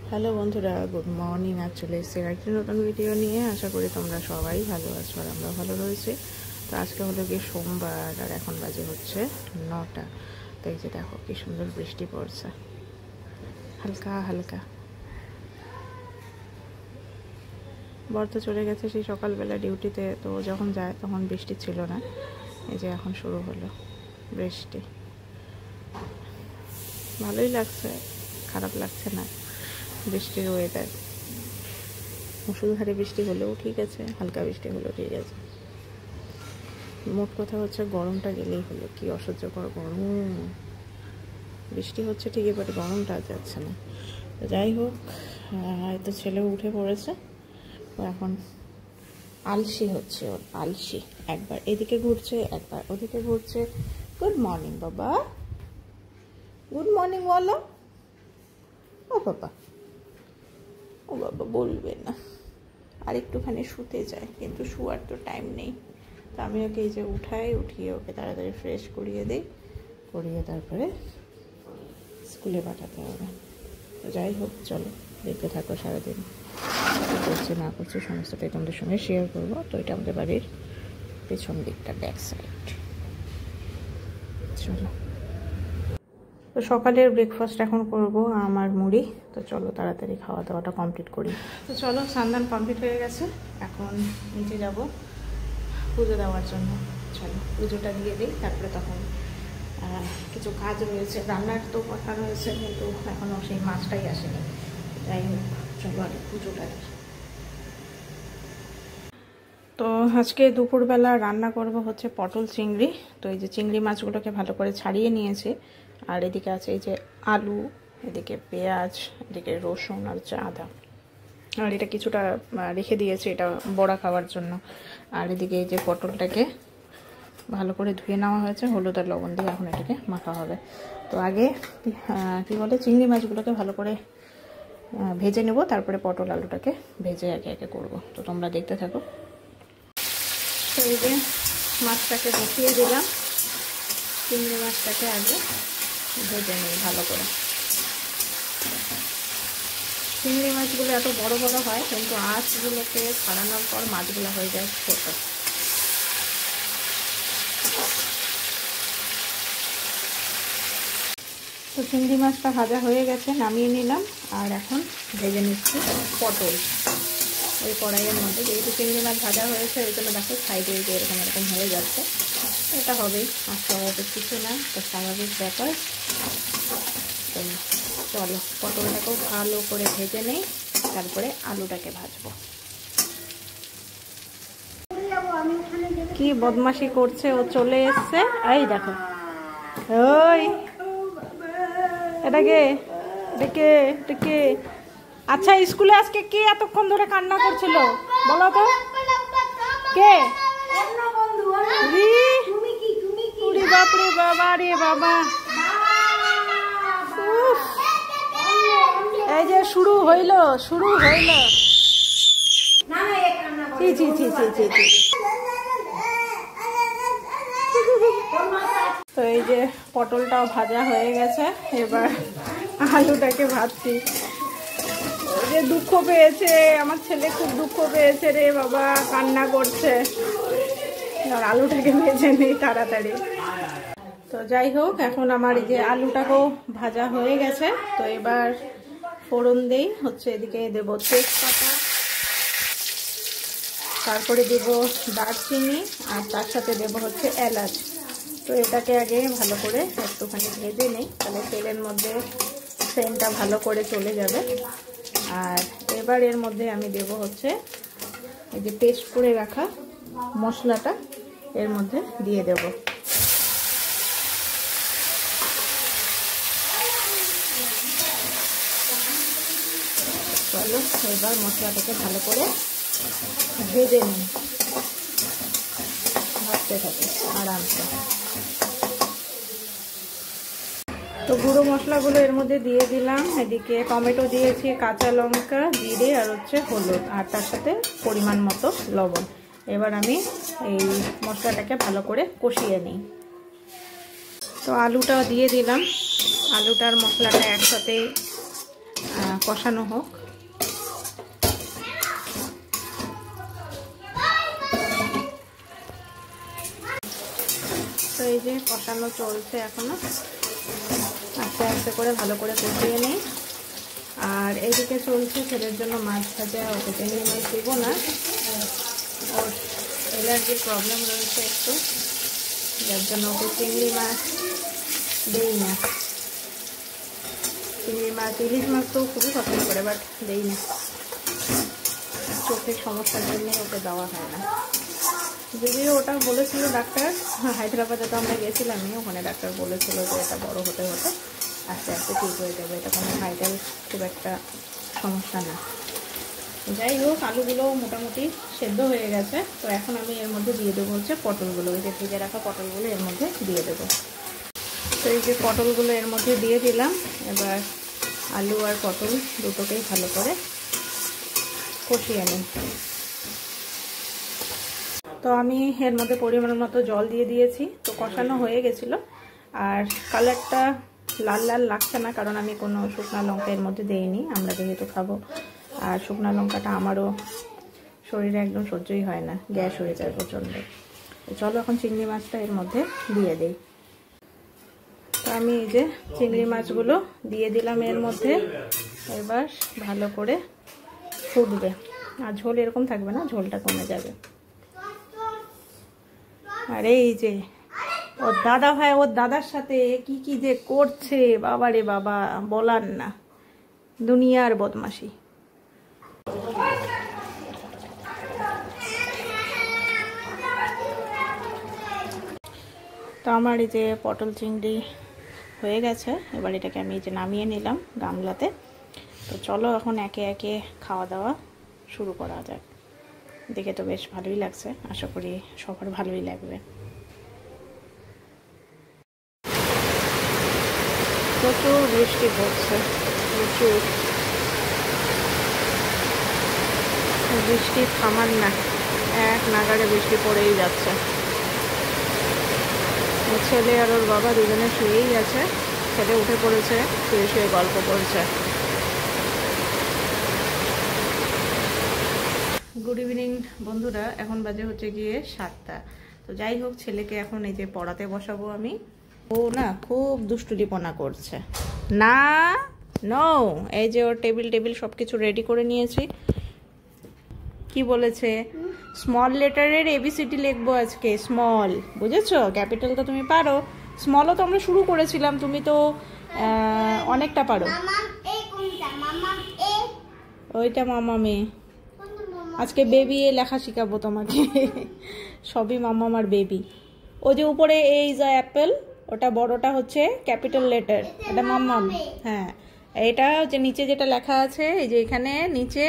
Hello বন্ধুরা, good morning. আজ চলে এসেছি একটি নতুন ভিডিও নিয়ে। আশা করি তোমরা সবাই ভালো আছো আর আমরা ভালো রয়েছি। তো আজকে হলো গিয়ে সোমবার আর এখন বাজে হচ্ছে 9টা। তো এই যে দেখো কি সুন্দর বৃষ্টি পড়ছে, হালকা হালকা। বর তো চলে গেছে সেই সকালবেলা ডিউটিতে, তো যখন যায় তখন বৃষ্টি ছিল না। এই যে এখন শুরু হলো বৃষ্টি, ভালোই লাগছে, খারাপ লাগছে না। বৃষ্টির ওয়েদার, মুষলধারে বৃষ্টি হলেও ঠিক আছে, হালকা বৃষ্টি হলেও ঠিক আছে। মোট কথা হচ্ছে গরমটা গেলেই হলো, কি অসহ্যকর গরম। বৃষ্টি হচ্ছে ঠিকই, বাট গরমটা যাচ্ছে না। তো যাই হোক, হয়তো ছেলেও উঠে পড়েছে, ও এখন আলসি হচ্ছে, ওর আলসি। একবার এদিকে ঘুরছে, একবার ওদিকে ঘুরছে। গুড মর্নিং বাবা, গুড মর্নিং বলো। ও বাবা, ও বাবা বলবে না, আর একটুখানি শুতে যায়, কিন্তু শুয়ার তো টাইম নেই। তো আমি ওকে এই যে উঠিয়ে ওকে তাড়াতাড়ি ফ্রেশ করিয়ে দিই, করিয়ে তারপরে স্কুলে পাঠাতে হবে। তো যাই হোক, চলো দেখতে থাকো সারাদিন কী করছি না করছি সমস্তটাই তোমাদের সঙ্গে শেয়ার করবো। তো এটা আমাদের বাড়ির পেছন দিকটা, ব্যাক সাইড। চলো, তো সকালের ব্রেকফাস্ট এখন করব আমার মুড়ি। তো চলো তাড়াতাড়ি খাওয়া দাওয়াটা কমপ্লিট করি। তো চলো, স্নান কমপ্লিট হয়ে গেছে, এখন নিচে যাব পুজো দেওয়ার জন্য। চলো পুজোটা দিয়ে দিই, তারপরে তখন কিছু কাজ রয়েছে, রান্নার তো কথা রয়েছে, কিন্তু এখনও সেই মাছটাই আসেনি। যাই হোক, চলো আগে পুজোটা দিই। তো আজকে দুপুরবেলা রান্না করব হচ্ছে পটল চিংড়ি। তো এই যে চিংড়ি মাছগুলোকে ভালো করে ছাড়িয়ে নিয়েছি, আর এদিকে আছে এই যে আলু, এদিকে পেঁয়াজ, এদিকে রসুন আর আদা, আর এটা কিছুটা রেখে দিয়েছি এটা বড়া খাওয়ার জন্য। আর এদিকে এই যে পটলটাকে ভালো করে ধুয়ে নেওয়া হয়েছে, হলুদ আর লবণ দিয়ে এখন এটাকে মাখা হবে। তো আগে কী বলে, চিংড়ি মাছগুলোকে ভালো করে ভেজে নেব, তারপরে পটল আলুটাকে ভেজে একে একে করব। তো তোমরা দেখতে থাকো। তো এই যে মাছটাকে বসিয়ে দিলাম, চিংড়ি মাছটাকে আগে ভেজে নিই ভালো করে। চিংড়ি মাছগুলো এত বড় বড় হয়, কিন্তু আঁশগুলোকে ছাড়ানোর পর মাছগুলো হয়ে যায় ছোটো। তো চিংড়ি মাছটা ভাজা হয়ে গেছে, নামিয়ে নিলাম। আর এখন ভেজে নিচ্ছি পটল ওই কড়াইয়ের মধ্যে। যেহেতু চিংড়ি মাছ ভাজা হয়েছে, ওই জন্য দেখো সাইডে যে এরকম এরকম হয়ে যাচ্ছে। এটা হবেই, আর স্বাভাবিক কিছু না, তো স্বাভাবিক ব্যাপার। তো চলো পটলটাকেও ভালো করে ভেজে নেই, তারপরে আলুটাকে ভাজবো। কি বদমাশি করছে, ও চলে এসছে। এই দেখো, ওই এটাকে ডেকে ডেকে। আচ্ছা, স্কুলে আজকে কে এতক্ষণ ধরে কান্না করছিল বলো তো? কে? বাপরে বাবা রে বাবা, এই যে শুরু হইল। জি জি জি জি জি জি। তো এই যে পটলটাও ভাজা হয়ে গেছে, এবার আলুটাকে ভাজছি। ওই যে দুঃখ পেয়েছে আমার ছেলে, খুব দুঃখ পেয়েছে রে বাবা, কান্না করছে। আলুটাকে ভেজে নিই তাড়াতাড়ি। তো যাই হোক, এখন আমার এই যে আলুটাকেও ভাজা হয়ে গেছে। তো এবার ফোড়ন দেই হচ্ছে, এদিকে দেবো তেজপাতা, তারপরে দেব দারচিনি, আর তার সাথে দেব হচ্ছে এলাচ। তো এটাকে আগে ভালো করে একটুখানি ভেজে নেই, তাহলে তেলের মধ্যে সেন্টটা ভালো করে চলে যাবে। আর এবার এর মধ্যে আমি দেব হচ্ছে এই যে পেস্ট করে রাখা মশলাটা, এর মধ্যে দিয়ে দেব। চলো এবার মশলাটাকে ভালো করে ভেজে নিই, ভাজতে থাকি আরামসে। তো গুঁড়ো মশলাগুলো এর মধ্যে দিয়ে দিলাম। এদিকে টমেটো দিয়েছি, কাঁচা লঙ্কা, জিরে আর হচ্ছে হলুদ, আর তার সাথে পরিমাণ মতো লবণ। এবার আমি এই মশলাটাকে ভালো করে কষিয়ে নিই। তো আলুটা দিয়ে দিলাম, আলুটার মশলাটা একসাথে কষানো হোক। তো এই যে কষানো চলছে এখনো, আস্তে আস্তে করে ভালো করে কষিয়ে নিই। আর এইদিকে চলছে ছেলের জন্য মাছ ভাজা। ওকে চিংড়ি মাছ দিব না, ওর অ্যালার্জির প্রবলেম রয়েছে একটু, যার জন্য ওকে চিংড়ি মাছ দেই না। চিংড়ি মাছ, ইলিশ মাছ তো খুবই পছন্দ করে, বাট দেই না, চোখের সমস্যার জন্য ওকে দেওয়া হয় না। যদিও ওটা বলেছিল ডাক্তার, হায়দ্রাবাদে তো আমরা গেছিলামই, ওখানে ডাক্তার বলেছিল যে এটা বড় হতে হতে আস্তে আস্তে ঠিক হয়ে যাবে, এটা কোনো ভাইটাল খুব একটা সমস্যা না। যাই হোক, আলুগুলো মোটামুটি সেদ্ধ হয়ে গেছে। তো এখন আমি এর মধ্যে দিয়ে দেবো হচ্ছে পটলগুলো, ওই যে ভেজে রাখা পটলগুলো এর মধ্যে দিয়ে দেবো। তো এই যে পটলগুলো এর মধ্যে দিয়ে দিলাম। এবার আলু আর পটল দুটোকেই ভালো করে কষিয়ে নিই। তো আমি এর মধ্যে পরিমাণ মতো জল দিয়ে দিয়েছি। তো কষানো হয়ে গেছিলো, আর কালারটা লাল লাল লাগছে না, কারণ আমি কোনো শুকনো লঙ্কা এর মধ্যে দিইনি, আমরা যেহেতু খাবো। আর শুকনো লঙ্কাটা আমারও শরীরে একদম সহ্যই হয় না, গ্যাস হয়ে যায় প্রচণ্ড। তো চলো এখন চিংড়ি মাছটা এর মধ্যে দিয়ে দিই। তো আমি এই যে চিংড়ি মাছগুলো দিয়ে দিলাম এর মধ্যে। এবার ভালো করে ফুটবে, আর ঝোল এরকম থাকবে না, ঝোলটা কমে যাবে। আর এই যে ওর দাদা ভাই ওর দাদার সাথে কি কি যে করছে, বাবা রে বাবা, বলার না, দুনিয়ার বদমাশি। তো আমার এই যে পটল চিংড়ি হয়ে গেছে। এবার এটাকে আমি এই যে নামিয়ে নিলাম গামলাতে। তো চলো এখন একে একে খাওয়া দাওয়া শুরু করা যাক। দেখে তো বেশ ভালোই লাগছে, আশা করি সবার ভালোই লাগবে। প্রচুর বৃষ্টি পড়ছে, প্রচুর বৃষ্টি থামার না, এক নাগাড়ে বৃষ্টি পড়েই যাচ্ছে। ছেলে আর ওর বাবা দুজনে শুয়েই আছে, ছেলে উঠে পড়েছে, শুয়ে শুয়ে গল্প করছে। গুড ইভিনিং বন্ধুরা, এখন বাজে হচ্ছে গিয়ে 7টা। তো যাই হোক, ছেলেকে এখন এই যে পড়াতে বসাবো আমি। ও না খুব দুষ্টুলিপনা করছে না, নো, এই যে ওর টেবিল সব কিছু রেডি করে নিয়েছি। কি বলেছে, স্মল লেটারের এবিসিডি লিখবো আজকে, স্মল, বুঝেছো? ক্যাপিটাল তো তুমি পারো, স্মলও তো আমরা শুরু করেছিলাম, তুমি তো অনেকটা পারো। ওইটা মামা মেয়ে, আজকে বেবি এ লেখা শিখাবো তোমাকে। সবই মামা আমার বেবি। ও যে উপরে এই যে অ্যাপেল, ওটা বড়টা হচ্ছে ক্যাপিটাল লেটার, এটা মাম্মাম। হ্যাঁ, এটা যে নিচে যেটা লেখা আছে, এই যে এখানে নিচে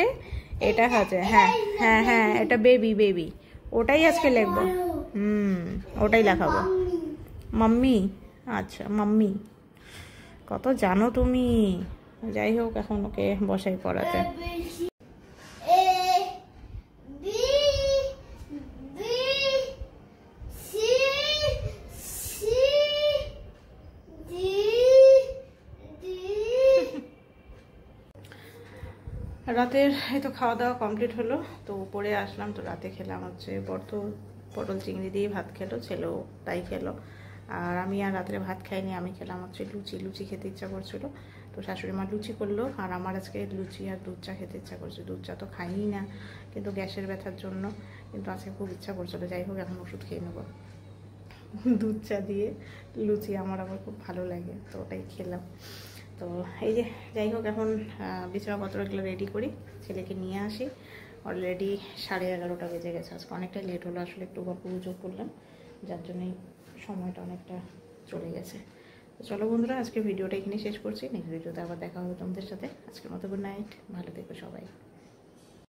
এটা আছে, হ্যাঁ হ্যাঁ হ্যাঁ, এটা বেবি, ওটাই আজকে লিখবো। ওটাই লেখাবো। মাম্মি, আচ্ছা মাম্মি, কত জানো তুমি। যাই হোক, এখন ওকে বসাই পড়াতে। রাতের এই তো খাওয়া দাওয়া কমপ্লিট হলো। তো উপরে আসলাম, তো রাতে খেলাম হচ্ছে পটল চিংড়ি দিয়ে ভাত খেলো, ছেলেও তাই খেলো। আর আমি আর রাত্রে ভাত খাইনি, আমি খেলাম হচ্ছে লুচি খেতে ইচ্ছা করছিল। তো শাশুড়ি মা লুচি করলো, আর আমার আজকে লুচি আর দুধ চা খেতে ইচ্ছা করছে। দুধ চা তো খাইনি না, কিন্তু গ্যাসের ব্যথার জন্য, কিন্তু আজকে খুব ইচ্ছা করছিল। যাই হোক, এখন ওষুধ খেয়ে নেবো। দুধ চা দিয়ে লুচি আমার আবার খুব ভালো লাগে, তো ওটাই খেলাম। তো এই যে যাই হোক, এখন বিছানাপত্রগুলো রেডি করি, ছেলেকে নিয়ে আসি। অলরেডি 11:30 বেজে গেছে, আজকে অনেকটা লেট হলো, আসলে একটু গল্প গুজব করলাম, যার জন্যই সময়টা অনেকটা চলে গেছে। তো চলো বন্ধুরা, আজকে ভিডিওটা এখানে শেষ করছি, নেক্সট ভিডিওতে আবার দেখা হবে তোমাদের সাথে। আজকের মতো গুড নাইট, ভালো থেকো সবাই।